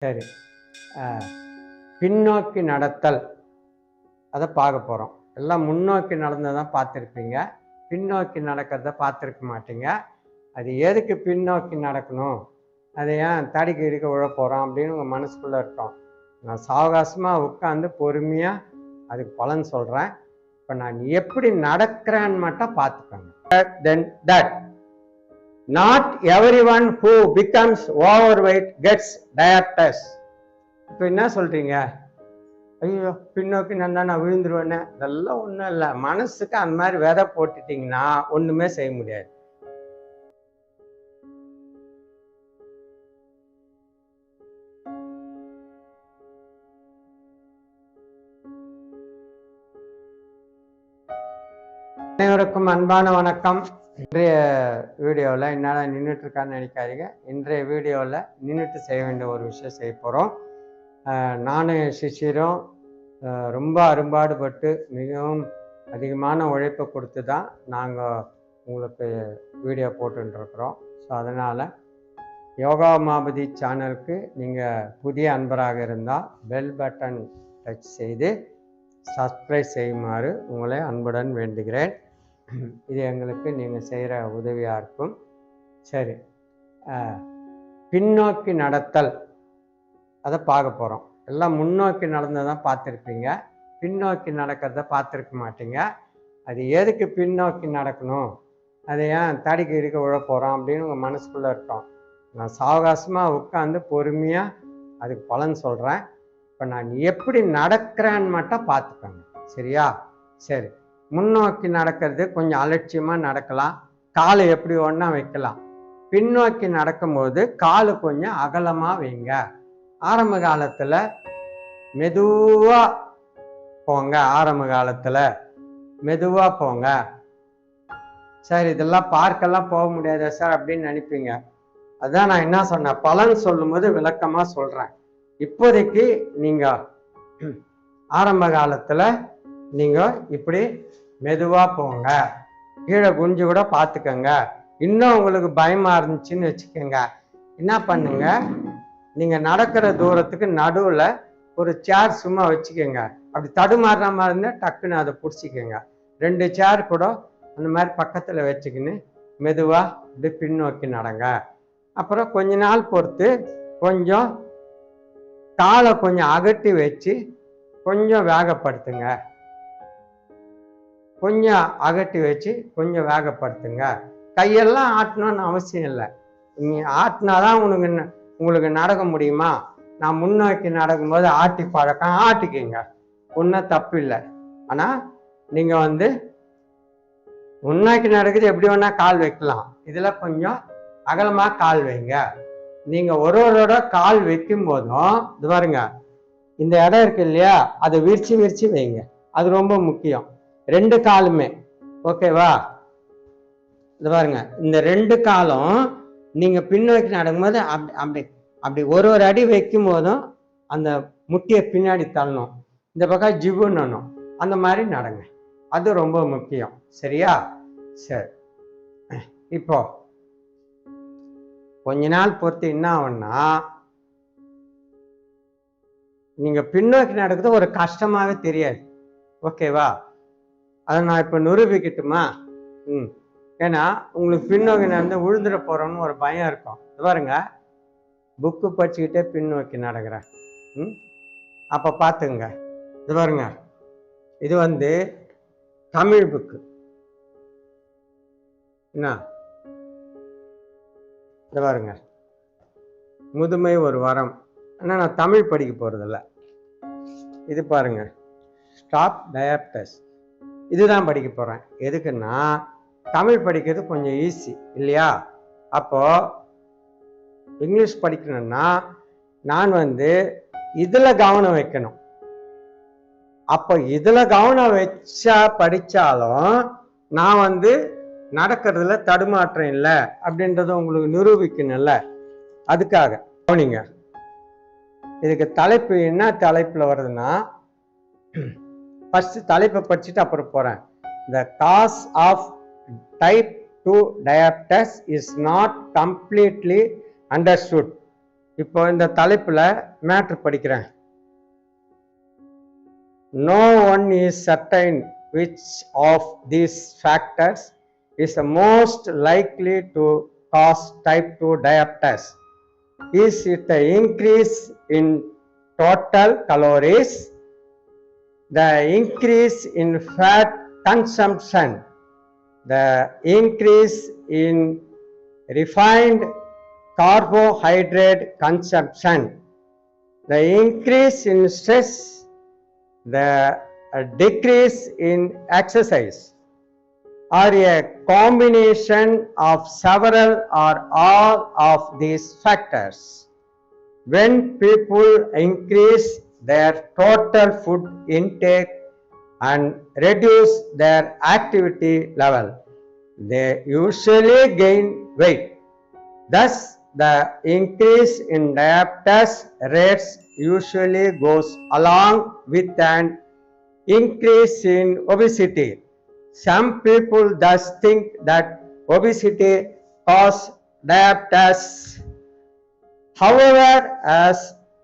சரி, பின்னோக்கி நடத்தல் அதை பார்க்க போகிறோம். எல்லாம் முன்னோக்கி நடந்ததான் பார்த்துருப்பீங்க, பின்னோக்கி நடக்கிறத பார்த்துருக்க மாட்டீங்க. அது எதுக்கு பின்னோக்கி நடக்கணும், அதை ஏன் தடிக்கு இடிக்க விழ போகிறோம் அப்படின்னு உங்கள் மனசுக்குள்ளே இருக்கும். நான் சாவகாசமாக உட்காந்து பொறுமையாக அதுக்கு பலன் சொல்கிறேன். இப்போ நான் எப்படி நடக்கிறேன்னு மட்டும் பார்த்துக்கோங்க. Then that not everyone who becomes overweight gets diabetes. இப்போ என்ன சொல்றீங்க, ஐயோ பின்னோக்கி நான் விழுந்துருவேன்னு? அதெல்லாம் ஒன்றும் இல்லை. மனசுக்கு அந்த மாதிரி விதை போட்டுட்டீங்கன்னா ஒன்றுமே செய்ய முடியாது. அனைவருக்கும் அன்பான வணக்கம். இன்றைய வீடியோவில் என்னால் நின்றுட்டு இருக்கான்னு நினைக்காதீங்க. இன்றைய வீடியோவில் நின்றுட்டு செய்ய வேண்டிய ஒரு விஷயம் செய்ய போகிறோம். நானும் சிஷியரும் ரொம்ப அரும்பாடுபட்டு மிகவும் அதிகமான உழைப்பை கொடுத்து தான் நாங்கள் உங்களுக்கு வீடியோ போட்டுருக்குறோம். ஸோ அதனால் யோகா உமாபதி சேனலுக்கு நீங்கள் புதிய அன்பராக இருந்தால் பெல் பட்டன் டச் செய்து சப்ஸ்கிரைப் செய்யுமாறு உங்களை அன்புடன் வேண்டுகிறேன். இது எங்களுக்கு நீங்கள் செய்கிற உதவியாக இருக்கும். சரி, பின்னோக்கி நடத்தல் அதை பார்க்க போகிறோம். எல்லாம் முன்னோக்கி நடந்ததான் பார்த்துருப்பீங்க, பின்னோக்கி நடக்கிறத பார்த்துருக்க மாட்டீங்க. அது எதுக்கு பின்னோக்கி நடக்கணும், அதை ஏன் தடிக்கு இடிக்க விழ போகிறோம் அப்படின்னு உங்கள் மனசுக்குள்ளே இருக்கும். நான் சாவகாசமாக உட்காந்து பொறுமையாக அதுக்கு பலன் சொல்கிறேன். இப்போ நான் எப்படி நடக்கிறேன்னு மட்டும் பார்த்துக்கோங்க, சரியா? சரி, முன்னோக்கி நடக்கிறது கொஞ்சம் அலட்சியமாக நடக்கலாம், காலை எப்படி ஒன்றா வைக்கலாம். பின்னோக்கி நடக்கும்போது காலு கொஞ்சம் அகலமாக வைங்க. ஆரம்ப காலத்தில் மெதுவாக போங்க, ஆரம்ப காலத்தில் மெதுவாக போங்க. சார் இதெல்லாம் பார்க்கெல்லாம் போக முடியாதா சார் அப்படின்னு நினைப்பீங்க. அதான் நான் என்ன சொன்னேன், பலன் சொல்லும்போது விளக்கமாக சொல்கிறேன். இப்போதைக்கு நீங்கள் ஆரம்ப காலத்தில் நீங்கள் இப்படி மெதுவாக போங்க, கீழே குஞ்சு கூட பார்த்துக்கங்க. இன்னும் உங்களுக்கு பயமாக இருந்துச்சுன்னு வச்சுக்கோங்க, என்ன பண்ணுங்க, நீங்கள் நடக்கிற தூரத்துக்கு நடுவில் ஒரு சேர் சும்மா வச்சுக்கோங்க. அப்படி தடுமாறுற மாதிரி இருந்தால் டக்குன்னு அதை பிடிச்சிக்கோங்க. 2 சேர் கூட அந்த மாதிரி பக்கத்தில் வச்சுக்கின்னு மெதுவாக இப்படி பின்னோக்கி நடங்க. அப்புறம் கொஞ்ச நாள் பொறுத்து கொஞ்சம் காலை கொஞ்சம் அகட்டி வச்சு கொஞ்சம் வேகப்படுத்துங்க, கொஞ்சம் அகட்டி வச்சு கொஞ்சம் வேகப்படுத்துங்க. கையெல்லாம் ஆட்டணும்னு அவசியம் இல்லை. நீங்கள் ஆட்டினாதான் உங்களுக்கு நடக்க முடியுமா? நான் முன்னோக்கி நடக்கும்போது ஆட்டி பழக்கம், ஆட்டிக்கிங்க, ஒன்றும் தப்பு இல்லை. ஆனால் நீங்கள் முன்னோக்கி நடக்குது எப்படி வேணா கால் வைக்கலாம், இதில் கொஞ்சம் அகலமாக கால் வைங்க. நீங்கள் ஒருவரோட கால் வைக்கும் போதும் இது பாருங்க, இந்த இடம் இருக்கு இல்லையா, அதை விரிச்சு விரிச்சு வைங்க. அது ரொம்ப முக்கியம். 2 காலுமே ஓகேவா? இது பாருங்க, இந்த 2 காலும் நீங்க பின்னோக்கி நடக்கும்போது அப்படி அப்படி அப்படி ஒரு அடி வைக்கும் போதும் அந்த முட்டியை பின்னாடி தள்ளணும், இந்த பக்கம் ஜிவுன்னணும், அந்த மாதிரி நடங்க. அது ரொம்ப முக்கியம், சரியா? சரி, இப்போ கொஞ்ச நாள் பொறுத்து என்ன ஆகும்னா, நீங்க பின்னோக்கி நடக்குது ஒரு கஷ்டமாவே தெரியாது, ஓகேவா? அதை நான் இப்போ நிரூபிக்கட்டுமா? ஏன்னா உங்களுக்கு பின்னோக்கி நடந்து விழுந்துட போறோம்னு ஒரு பயம் இருக்கும். இது பாருங்க, புக்கு படிச்சுக்கிட்டே பின்னோக்கி நடக்கிறேன். அப்போ பார்த்துங்க, இது பாருங்க, இது தமிழ் புக்கு. என்ன இது பாருங்க, முதுமை ஒரு வரம். ஆனால் நான் தமிழ் படிக்க போறதில்ல. இது பாருங்க, ஸ்டாப் டயாபிட்டஸ், இதுதான் படிக்க போறேன். எதுக்குன்னா தமிழ் படிக்கிறது கொஞ்சம் ஈஸி இல்லையா? அப்போ இங்கிலீஷ் படிக்கணும்னா நான் இதுல கவனம் வைக்கணும். அப்போ இதுல கவனம் வச்சா படிச்சாலும் நான் நடக்கிறதுல தடுமாற்றம் இல்லை அப்படின்றத உங்களுக்கு நிரூபிக்கணும்ல, அதுக்காக கவனிங்க. இதுக்கு தலைப்பு என்ன தலைப்புல வருதுன்னா, ஃபர்ஸ்ட் தலைப்பை படிச்சுட்டு அப்புறம் போறேன். The cause of type 2 diabetes is not completely understood. இப்போ இந்த தலைப்புல மேட்ரு படிக்கிறேன். No one is certain which of these factors is the most likely to cause type 2 diabetes. Is it the increase in total calories, the increase in fat consumption, the increase in refined carbohydrate consumption, the increase in stress, the decrease in exercise, or a combination of several or all of these factors? When people increase their total food intake and reduce their activity level, they usually gain weight. Thus, the increase in diabetes rates usually goes along with an increase in obesity. Some people thus think that obesity causes diabetes. However, as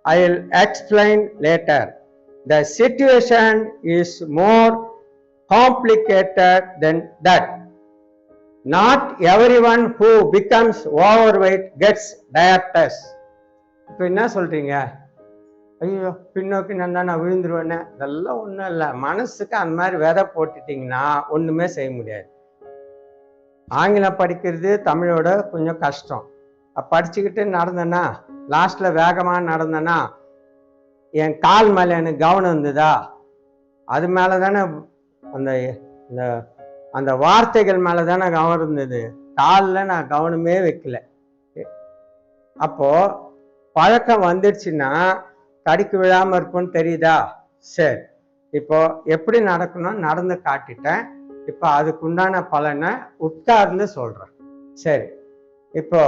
I'll explain later, the situation is more complicated than that. Not everyone who becomes overweight gets diabetes. இப்போ என்ன சொல்றீங்க? ஐயோ பின்னோக்கி நான் விழுந்துருவேன்னு. அதெல்லாம் ஒன்றும் இல்லை. மனசுக்கு அந்த மாதிரி விதை போட்டுட்டீங்கன்னா ஒன்றுமே செய்ய முடியாது. ஆங்கிலம் படிக்கிறது தமிழோட கொஞ்சம் கஷ்டம். படிச்சுக்கிட்டு நடந்தேன்னா லாஸ்ட்ல வேகமாக நடந்தேன்னா என் கால் மேலே எனக்கு கவனம் இருந்ததா, அது மேலே தானே அந்த அந்த வார்த்தைகள் மேலே தானே கவனம் இருந்தது. காலில் நான் கவனமே வைக்கல. அப்போ பழக்கம் வந்துடுச்சுன்னா கடிக்கு விழாமல் இருக்கும்னு தெரியுதா? சரி, இப்போ எப்படி நடக்கணும் நடந்து காட்டிட்டேன். இப்போ அதுக்குண்டான பலனை உட்கார்ந்து சொல்றேன். சரி, இப்போ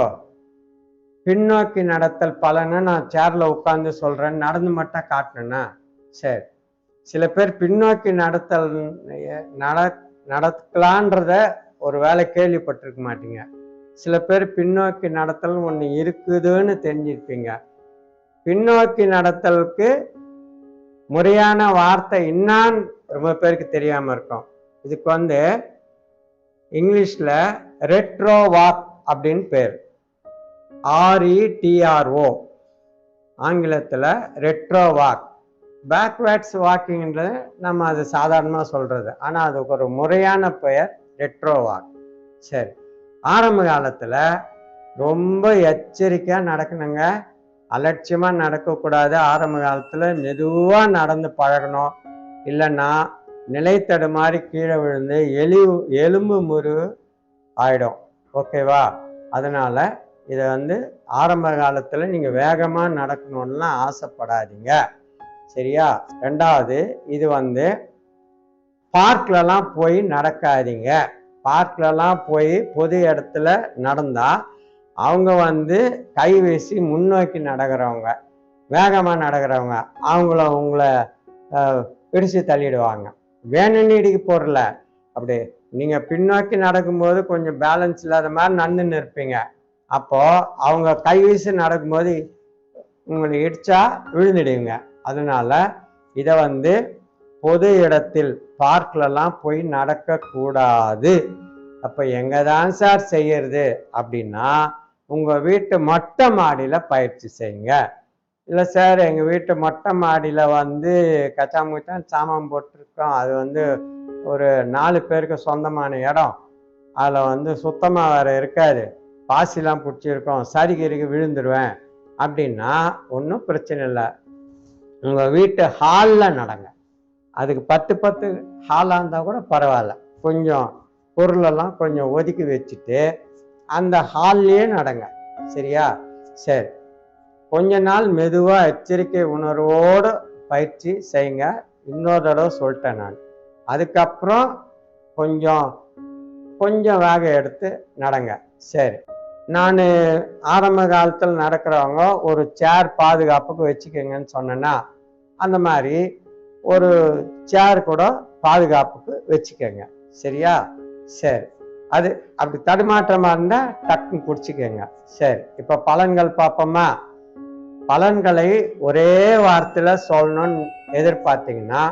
பின்னோக்கி நடத்தல் பலனை நான் சேர்ல உட்கார்ந்து சொல்றேன், நடந்து மட்டும் காட்டினேன்னா சரி. சில பேர் பின்னோக்கி நடத்தல் நடக்கலான்றத ஒரு வேளை கேள்விப்பட்டிருக்க மாட்டீங்க. சில பேர் பின்னோக்கி நடத்தல் ஒன்று இருக்குதுன்னு தெரிஞ்சிருப்பீங்க. பின்னோக்கி நடத்தலுக்கு முறையான வார்த்தை என்னான்னு ரொம்ப பேருக்கு தெரியாம இருக்கும். இதுக்கு இங்கிலீஷ்ல ரெட்ரோ வாக் அப்படின்னு பேர். RETRO, ஆங்கிலத்துல ரெட்ரோ வாக். பேக்வேர்ட்ஸ் வாக்கிங்ன்றது நம்ம அது சாதாரணமா சொல்றது, ஆனா அதுக்கு ஒரு முறையான பெயர் ரெட்ரோ வாக். சரி, ஆரம்ப காலத்துல ரொம்ப எச்சரிக்கையா நடக்கணுங்க. அலட்சியமா நடக்கக்கூடாது. ஆரம்ப காலத்துல மெதுவா நடந்து பழகணும். இல்லைன்னா நிலைத்தடு மாதிரி கீழே விழுந்து எலும்பு முறிவு ஆயிடும். ஓகேவா? அதனால இதை ஆரம்ப காலத்துல நீங்க வேகமா நடக்கணும்லாம் ஆசைப்படாதீங்க. சரியா? ரெண்டாவது, இது பார்க்லலாம் போய் நடக்காதீங்க. பார்க்லலாம் போய் பொது இடத்துல நடந்தா அவங்க கை வீசி முன்னோக்கி நடக்கிறவங்க, வேகமா நடக்கிறவங்க, உங்களை பிடிச்சு தள்ளிடுவாங்க. வேணும்னு இடிக்க போறல. அப்படி நீங்க பின்னோக்கி நடக்கும்போது கொஞ்சம் பேலன்ஸ் இல்லாத மாதிரி நடந்துன்னு இருப்பீங்க. அப்போ அவங்க கை வீசி நடக்கும்போது உங்களை இடிச்சா விழுந்துடுவீங்க. அதனால இதை பொது இடத்தில் பார்க்லலாம் போய் நடக்க கூடாது. அப்ப எங்கதான் சார் செய்யறது அப்படின்னா, உங்க வீட்டு மொட்டை மாடியில பயிற்சி செய்யுங்க. இல்லை சார், எங்க வீட்டு மொட்டை மாடியில கச்சாமுச்சான் சாமான் போட்டிருக்கோம், அது ஒரு 4 பேருக்கு சொந்தமான இடம், அதுல சுத்தமா வேற இருக்காது, பாசிலாம் பிடிச்சிருக்கோம், சரிகிரிக்கு விழுந்துருவேன் அப்படின்னா ஒன்றும் பிரச்சனை இல்லை. உங்க வீட்டு ஹாலில் நடங்க. அதுக்கு 10 ஹாலாக இருந்தால் கூட பரவாயில்ல. கொஞ்சம் பொருளெல்லாம் கொஞ்சம் ஒதுக்கி வச்சுட்டு அந்த ஹால்லையே நடங்க. சரியா? சரி, கொஞ்ச நாள் மெதுவா எச்சரிக்கை உணர்வோடு பயிற்சி செய்யுங்க. இன்னொரு தடவை சொல்லிட்டேன் நான். அதுக்கப்புறம் கொஞ்சம் வேகம் எடுத்து நடங்க. சரி, நான் ஆரம்ப காலத்தில் நடக்கிறவங்க ஒரு சேர் பாதுகாப்புக்கு வச்சுக்கோங்கன்னு சொன்னேன்னா, அந்த மாதிரி ஒரு சேர் கூட பாதுகாப்புக்கு வச்சுக்கோங்க. சரியா? சரி, அது அப்படி தடுமாற்றமா இருந்தா டக்குன்னு குடிச்சுக்கோங்க. சரி, இப்ப பலன்கள் பார்ப்போமா? பலன்களை ஒரே வார்த்தையில் சொல்லணும்னு எதிர்பார்த்தீங்கன்னா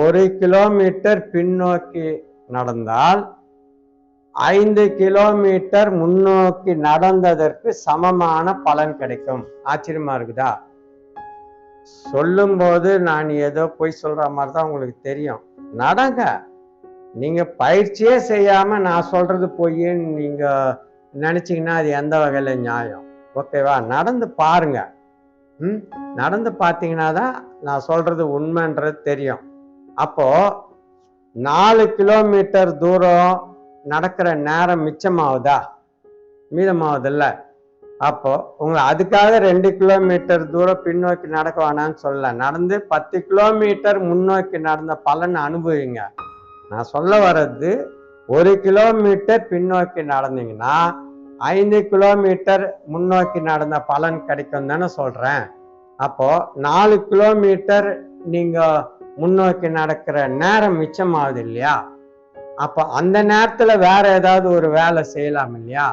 1 கிலோமீட்டர் பின்னோக்கி நடந்தால் 5 கிலோமீட்டர் முன்னோக்கி நடந்ததற்கு சமமான பலன் கிடைக்கும். ஆச்சரியமா இருக்குதா? சொல்லும்போது நான் ஏதோ பொய் சொல்ற மாதிரி தான் உங்களுக்கு தெரியும். நடங்க. நீங்க பயிற்சியே செய்யாம நான் சொல்றது பொய்ன்னு நீங்க நினைச்சீங்கன்னா அது எந்த வகையில நியாயம்? ஓகேவா? நடந்து பாருங்க. நடந்து பார்த்தீங்கன்னா தான் நான் சொல்றது உண்மைன்றது தெரியும். அப்போ 4 கிலோமீட்டர் தூரம் நடக்கிற நேரம் மிச்சமாகுதா? மீதமாகுதில்ல. அப்போ உங்களை அதுக்காக 2 கிலோமீட்டர் தூரம் பின்னோக்கி நடக்க வேணாம்னு சொல்ல, நடந்து 10 கிலோமீட்டர் முன்னோக்கி நடந்த பலன் அனுபவிங்க. நான் சொல்ல வர்றது 1 கிலோமீட்டர் பின்னோக்கி நடந்தீங்கன்னா 5 கிலோமீட்டர் முன்னோக்கி நடந்த பலன் கிடைக்கும் தானே சொல்றேன். அப்போ 4 கிலோமீட்டர் நீங்க முன்னோக்கி நடக்கிற நேரம் மிச்சமாகுது இல்லையா? அப்போ அந்த நேரத்துல வேற ஏதாவது ஒரு வேலை செய்யலாம் இல்லையா?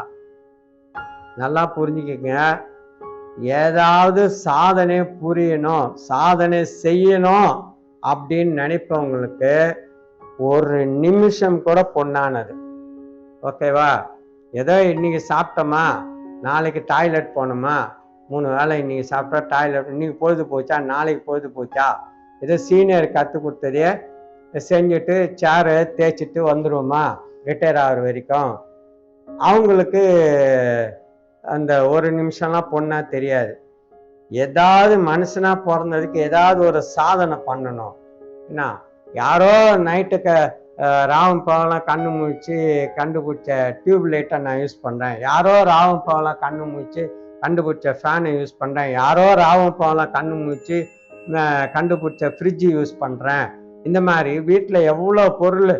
நல்லா புரிஞ்சுக்கங்க. ஏதாவது சாதனை புரியணும், சாதனை செய்யணும் அப்படின்னு நினைப்பவங்களுக்கு 1 நிமிஷம் கூட பொண்ணானது. ஓகேவா? ஏதோ இன்னைக்கு சாப்பிட்டோமா, நாளைக்கு டாய்லெட் போனோமா, 3 வேளை இன்னைக்கு சாப்பிட்டா டாய்லெட், இன்னைக்கு பொழுது போச்சா, நாளைக்கு பொழுது போச்சா, ஏதோ சீனியர் கற்றுக் கொடுத்ததே செஞ்சுட்டு சேரை தேய்ச்சிட்டு வந்துடுவோமா ரிட்டையர் ஆகிற வரைக்கும். அவங்களுக்கு அந்த 1 நிமிஷம்லாம் பொண்ணா தெரியாது. ஏதாவது மனுஷனா பிறந்ததுக்கு ஏதாவது ஒரு சாதனை பண்ணணும். என்ன, யாரோ நைட்டுக்கு ராவம் பகலாம் கண்ணு முழிச்சு கண்டுபிடிச்ச டியூப் லைட்டை நான் யூஸ் பண்ணுறேன், யாரோ ராவம் பகலாம் கண்ணு முழிச்சு கண்டுபிடிச்ச ஃபேனை யூஸ் பண்ணுறேன், யாரோ ராவம் பகலாம் கண்ணு முழிச்சு கண்டுபிடிச்ச ஃப்ரிட்ஜு யூஸ் பண்ணுறேன். இந்த மாதிரி வீட்டில் எவ்வளோ பொருள்,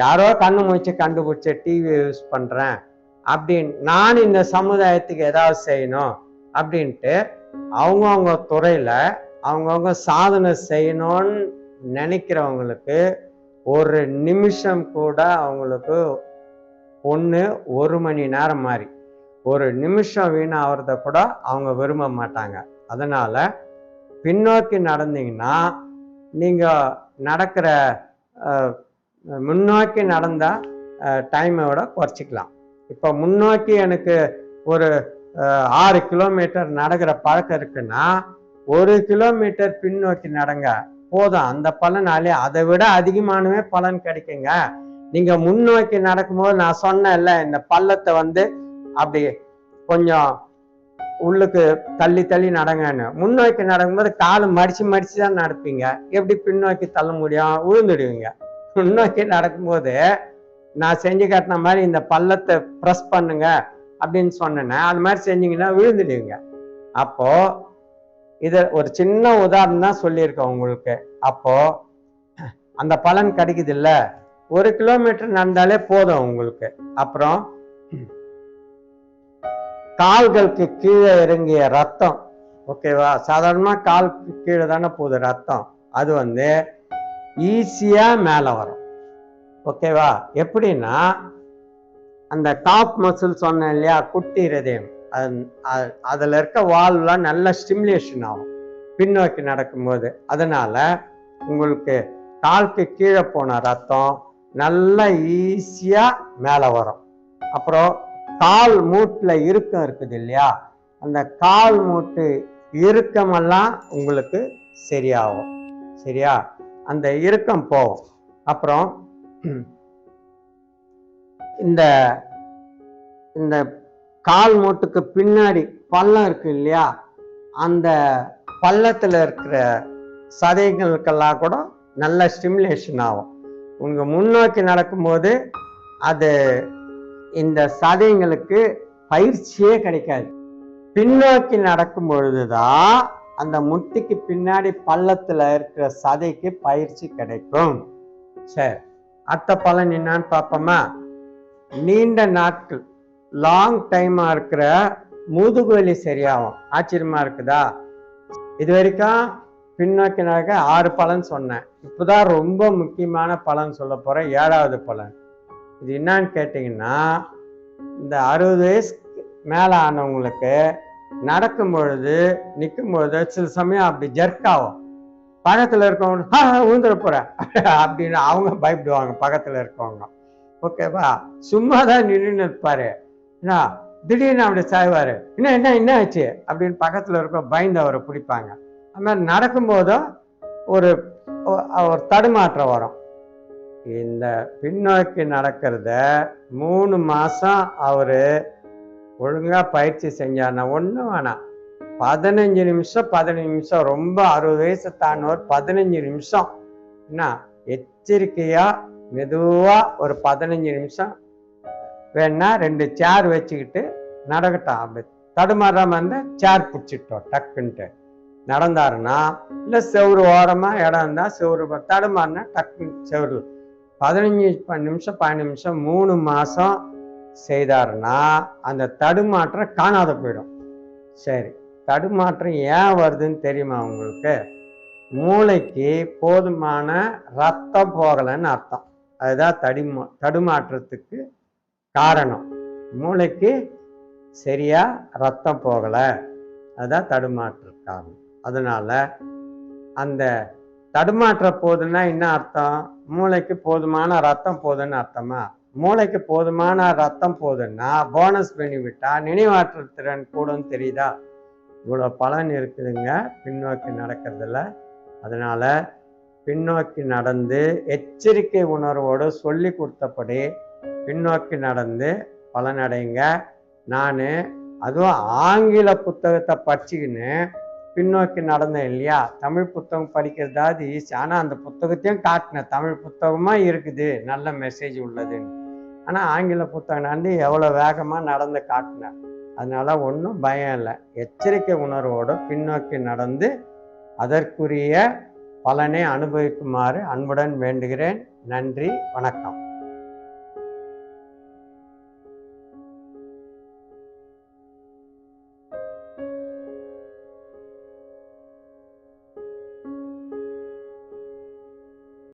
யாரோ கண்ணு முழிச்சு கண்டுபிடிச்ச டிவி யூஸ் பண்ணுறேன் அப்படின்னு நான் இந்த சமுதாயத்துக்கு ஏதாவது செய்யணும் அப்படின்ட்டு அவங்கவுங்க துறையில் அவங்கவுங்க சாதனை செய்யணும்னு நினைக்கிறவங்களுக்கு 1 நிமிஷம் கூட அவங்களுக்கு ஒன்று 1 மணி நேரம் மாதிரி 1 நிமிஷம் வீணாகிறத கூட அவங்க விரும்ப மாட்டாங்க. அதனால பின்னோக்கி நடந்தீங்கன்னா நீங்கள் நடக்கிற முன்னோக்கி நடந்தால் டைமை விட குறைச்சிக்கலாம். இப்போ முன்னோக்கி எனக்கு ஒரு 6 கிலோமீட்டர் நடக்கிற பழக்கம் இருக்குன்னா 1 கிலோமீட்டர் பின்னோக்கி நடங்க போதும். அந்த பலனாலே அதை விட அதிகமானவே பலன் கிடைக்குங்க. நீங்க முன்னோக்கி நடக்கும்போது நான் சொன்னேன்ல, இந்த பள்ளத்தை அப்படி கொஞ்சம் உள்ளுக்கு தள்ளி தள்ளி நடங்கன்னு. முன்னோக்கி நடக்கும்போது காலை மடிச்சு மடிச்சு தான் நடப்பீங்க. எப்படி பின்னோக்கி தள்ள முடியும்? விழுந்துடுவீங்க. முன்னோக்கி நடக்கும்போது நான் செஞ்சு காட்டின மாதிரி இந்த பள்ளத்தை ப்ரெஸ் பண்ணுங்க அப்படின்னு சொன்னேன்னா அது மாதிரி செஞ்சீங்கன்னா விழுந்துடுவீங்க. அப்போ இதை ஒரு சின்ன உதாரணம் தான் சொல்லியிருக்கேன் உங்களுக்கு. அப்போ அந்த பலன் கிடைக்குது இல்ல, 1 கிலோமீட்டர் நடந்தாலே போதும் உங்களுக்கு. அப்புறம் கால்களுக்கு கீழே இறங்கிய ரத்தம், ஓகேவா? சாதாரணமா காலுக்கு கீழே தானே போகுது ரத்தம், அது ஈஸியா மேல வரும். ஓகேவா? எப்படின்னா அந்த காப் மசில் சொன்னேன் இல்லையா, குட்டி இருதயம், அதுல இருக்க வால்வ்லாம் நல்ல ஸ்டிமுலேஷன் ஆகும் பின்னோக்கி நடக்கும்போது. அதனால உங்களுக்கு காலுக்கு கீழே போன ரத்தம் நல்லா ஈஸியா மேல வரும். அப்புறம் கால் மூட்டுல இறுக்கம் இருக்குது இல்லையா, அந்த கால் மூட்டு இறுக்கமெல்லாம் உங்களுக்கு சரியாகும். சரியா? அந்த இறுக்கம் போகும். அப்புறம் இந்த இந்த கால் மூட்டுக்கு பின்னாடி பள்ளம் இருக்கு இல்லையா, அந்த பள்ளத்துல இருக்கிற சதைகளுக்கெல்லாம் கூட நல்ல ஸ்டிமுலேஷன் ஆகும். உங்க முன்னோக்கி நடக்கும்போது அது இந்த சதைங்களுக்கு பயிற்சியே கிடைக்காது. பின்னோக்கி நடக்கும் பொழுதுதான் அந்த முட்டிக்கு பின்னாடி பள்ளத்துல இருக்கிற சதைக்கு பயிற்சி கிடைக்கும். சரி, அடுத்த பலன் என்னன்னு பார்ப்போமா? நீண்ட நாட்கள் லாங் டைமா இருக்கிற முதுகு வலி சரியாகும். ஆச்சரியமா இருக்குதா? இது வரைக்கும் பின்னோக்கி நடக்க 6 பலன் சொன்னேன். இப்போதான் ரொம்ப முக்கியமான பலன் சொல்ல போறேன், 7வது பலன். இது என்னன்னு கேட்டீங்கன்னா, இந்த 60 வயசுக்கு மேல ஆனவங்களுக்கு நடக்கும் பொழுது நிற்கும் பொழுது சில சமயம் அப்படி ஜர்க் ஆகும். பக்கத்தில் இருக்கவங்க ஊந்துட போற அப்படின்னு அவங்க பயப்படுவாங்க. பக்கத்தில் இருக்கவங்க ஓகேவா, சும்மா தான் நின்று இருப்பாரு, என்ன திடீர்னு அப்படி சாய்வாரு, என்ன ஆச்சு அப்படின்னு பக்கத்தில் இருக்க பயந்து அவரை பிடிப்பாங்க. அது மாதிரி நடக்கும்போதும் ஒரு ஒரு தடுமாற்றம் வரும். இந்த பின்னோக்கி நடக்கிறத 3 மாசம் அவரு ஒழுங்கா பயிற்சி செஞ்சாருன்னா ஒன்றும் வேணாம், 15 நிமிஷம் ரொம்ப 60 வயசு தாண்டவர் 15 நிமிஷம் என்ன எச்சரிக்கையா மெதுவா ஒரு 15 நிமிஷம் வேணா 2 சேர் வச்சுக்கிட்டு நடக்கட்டும். அப்படி தடுமாறாம இருந்தா சேர் பிடிச்சிட்டோம் டக்குன்ட்டு நடந்தாருன்னா, இல்லை செவ்வறு ஓரமா இடம் இருந்தா செவ்வறு தடுமாறினா டக்குன்னு செவ்வறு 15 நிமிஷம் 3 மாசம் செய்தாருன்னா அந்த தடுமாற்றம் காணாத போயிடும். சரி, தடுமாற்றம் ஏன் வருதுன்னு தெரியுமா உங்களுக்கு? மூளைக்கு போதுமான ரத்தம் போகலைன்னு அர்த்தம். அதுதான் தடுமாற்றத்துக்கு காரணம். மூளைக்கு சரியா ரத்தம் போகலை, அதுதான் தடுமாற்ற காரணம். அதனால அந்த தடுமாற்ற போகுதுன்னா என்ன அர்த்தம்? மூளைக்கு போதுமான ரத்தம் போகுதுன்னு அர்த்தமா? மூளைக்கு போதுமான ரத்தம் போகுதுன்னா போனஸ் பெனிஃபிட்டா நினைவாற்றல் திறன் கூடன்னு தெரியுதா? இவ்வளோ பலன் இருக்குதுங்க பின்னோக்கி நடக்கிறதுல. அதனால பின்னோக்கி நடந்து எச்சரிக்கை உணர்வோடு சொல்லி கொடுத்தபடி பின்னோக்கி நடந்து பலனடைங்க. நான் அதுவும் ஆங்கில புத்தகத்தை படிச்சுக்கின்னு பின்னோக்கி நடந்தேன் இல்லையா? தமிழ் புத்தகம் படிக்கிறதாவது ஈஸி. ஆனால் அந்த புத்தகத்தையும் காட்டினேன், தமிழ் புத்தகமாக இருக்குது, நல்ல மெசேஜ் உள்ளதுன்னு. ஆனால் ஆங்கில புத்தகம் நடந்து எவ்வளோ வேகமாக நடந்து காட்டினேன். அதனால ஒன்றும் பயம் இல்லை. எச்சரிக்கை உணர்வோடு பின்னோக்கி நடந்து அதற்குரிய பலனை அனுபவிக்குமாறு அன்புடன் வேண்டுகிறேன். நன்றி, வணக்கம்.